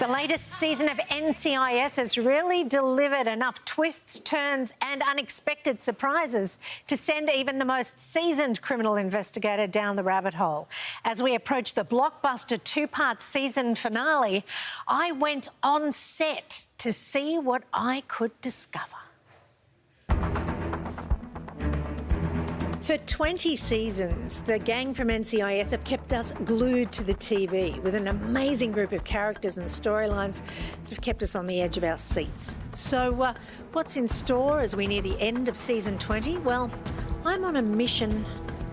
The latest season of NCIS has really delivered enough twists, turns and unexpected surprises to send even the most seasoned criminal investigator down the rabbit hole. As we approach the blockbuster two-part season finale, I went on set to see what I could discover. For 20 seasons, the gang from NCIS have kept us glued to the TV with an amazing group of characters and storylines that have kept us on the edge of our seats. So what's in store as we near the end of season 20? Well, I'm on a mission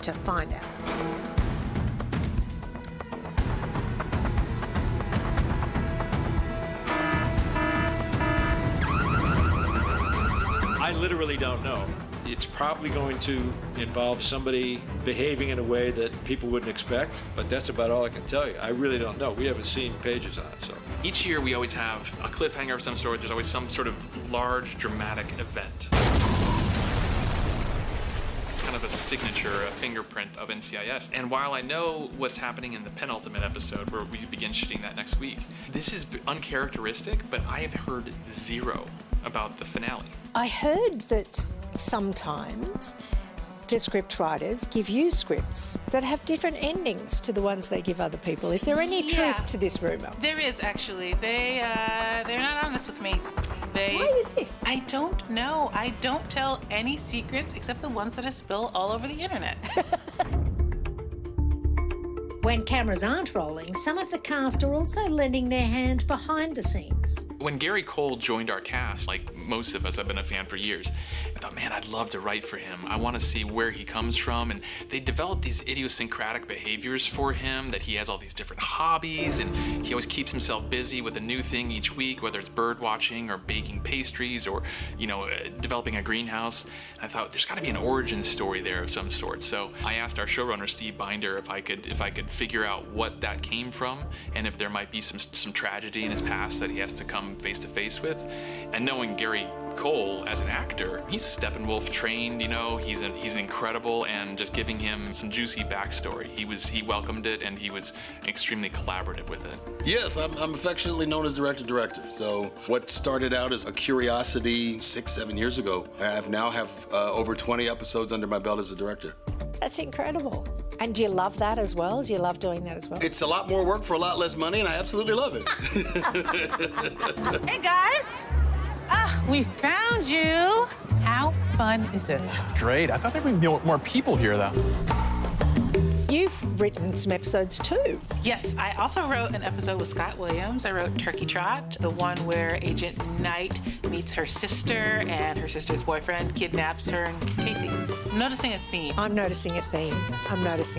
to find out. I literally don't know. It's probably going to involve somebody behaving in a way that people wouldn't expect, but that's about all I can tell you. I really don't know. We haven't seen pages on it, so. Each year we always have a cliffhanger of some sort. There's always some sort of large dramatic event. It's kind of a signature, a fingerprint of NCIS. And while I know what's happening in the penultimate episode, where we begin shooting that next week, this is uncharacteristic, but I have heard zero about the finale. I heard that sometimes the script writers give you scripts that have different endings to the ones they give other people. Is there any truth to this rumour? There is, actually. They're not honest with me. Why is this? I don't know. I don't tell any secrets except the ones that I spill all over the internet. When cameras aren't rolling, some of the cast are also lending their hand behind the scenes. When Gary Cole joined our cast, like most of us, I've been a fan for years, I thought, man, I'd love to write for him. I want to see where he comes from. And they developed these idiosyncratic behaviors for him, that he has all these different hobbies, and he always keeps himself busy with a new thing each week, whether it's bird watching or baking pastries or, developing a greenhouse. And I thought, there's got to be an origin story there of some sort. So I asked our showrunner, Steve Binder, if I could figure out what that came from and if there might be some tragedy in his past that he has to come face to face with. And knowing Gary Cole as an actor, he's Steppenwolf trained, he's incredible, and just giving him some juicy backstory. He welcomed it, and he was extremely collaborative with it. Yes, I'm affectionately known as director. So what started out as a curiosity 6-7 years ago, I now have over 20 episodes under my belt as a director. That's incredible. And do you love that as well? Do you love doing that as well? It's a lot more work for a lot less money, and I absolutely love it. Hey, guys. We found you. How fun is this? It's great. I thought there would be more people here, though. You've written some episodes too. Yes, I also wrote an episode with Scott Williams. I wrote Turkey Trot, the one where Agent Knight meets her sister and her sister's boyfriend kidnaps her and Casey. I'm noticing a theme. I'm noticing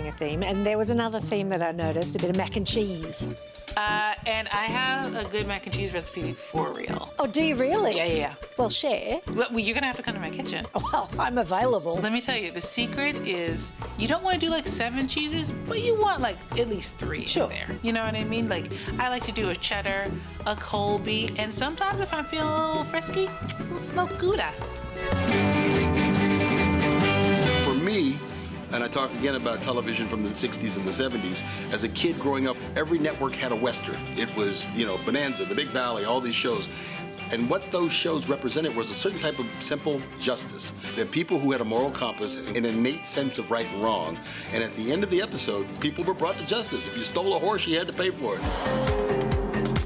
a theme. And there was another theme that I noticed, a bit of mac and cheese. And I have a good mac and cheese recipe for real. Oh, do you really? Yeah. Well, share. Well, you're gonna have to come to my kitchen. Well, I'm available. Let me tell you, the secret is you don't want to do like 7 cheeses, but you want like at least 3 in there. You know what I mean? Like, I like to do a cheddar, a Colby, and sometimes if I'm feeling a little frisky, a little smoked Gouda. For me, and I talk again about television from the 60s and the 70s. As a kid growing up, every network had a Western. It was, Bonanza, The Big Valley, all these shows. And what those shows represented was a certain type of simple justice. They're people who had a moral compass, an innate sense of right and wrong. And at the end of the episode, people were brought to justice. If you stole a horse, you had to pay for it.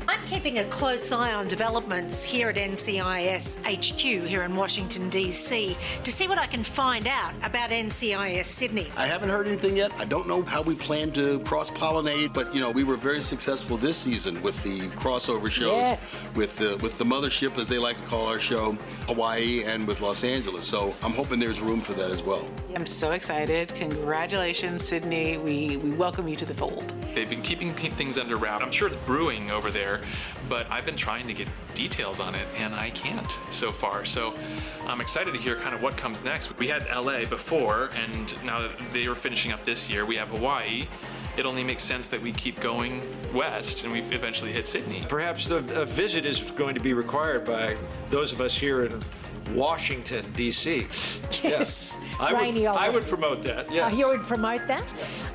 I'm keeping a close eye on developments here at NCIS HQ here in Washington, D.C. to see what I can find out about NCIS Sydney. I haven't heard anything yet. I don't know how we plan to cross-pollinate, but, we were very successful this season with the crossover shows, with the mothership, as they like to call our show, Hawaii, and with Los Angeles. So I'm hoping there's room for that as well. I'm so excited. Congratulations, Sydney. We welcome you to the fold. They've been keeping things under wraps. I'm sure it's brewing over there, but I've been trying to get details on it, and I can't so far. So I'm excited to hear kind of what comes next. We had LA before, and now that they were finishing up this year, we have Hawaii. It only makes sense that we keep going west, and we eventually hit Sydney. Perhaps a visit is going to be required by those of us here in Washington, D.C. Yes, I rainy old. would promote that, yeah. You would promote that?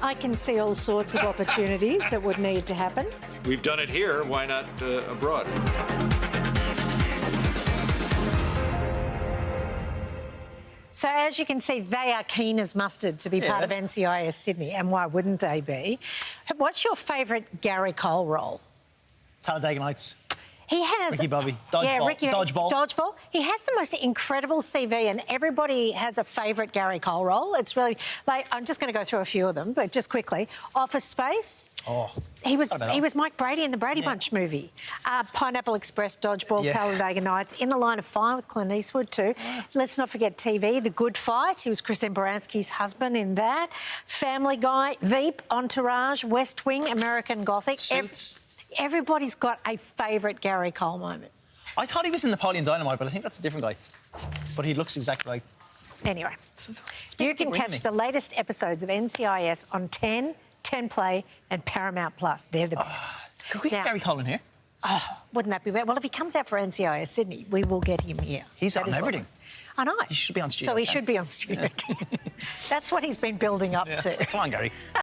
I can see all sorts of opportunities that would need to happen. We've done it here, why not abroad? So as you can see, they are keen as mustard to be part of NCIS Sydney, and why wouldn't they be? What's your favourite Gary Cole role? Talladega Nights. He has... Ricky Bobby. Dodgeball. Dodgeball. Dodgeball. He has the most incredible CV, and everybody has a favourite Gary Cole role. It's really... like, I'm just going to go through a few of them, but just quickly. Office Space. Oh. He was Mike Brady in the Brady Bunch movie. Pineapple Express, Dodgeball, Talladega Nights. In the Line of Fire with Clint Eastwood too. Let's not forget TV, The Good Fight. He was Christine Baranski's husband in that. Family Guy, Veep, Entourage, West Wing, American Gothic. Suits. Everybody's got a favourite Gary Cole moment. I thought he was in Napoleon Dynamite, but I think that's a different guy. But he looks exactly like... Anyway, you can catch the latest episodes of NCIS on 10, 10 Play and Paramount Plus. They're the best. Could we get Gary Cole in here? Oh, wouldn't that be bad? Well, if he comes out for NCIS Sydney, we will get him here. He's on everything. I know. He should be on Studio So he 10. should be on Studio 10. That's what he's been building up to. Come on, Gary.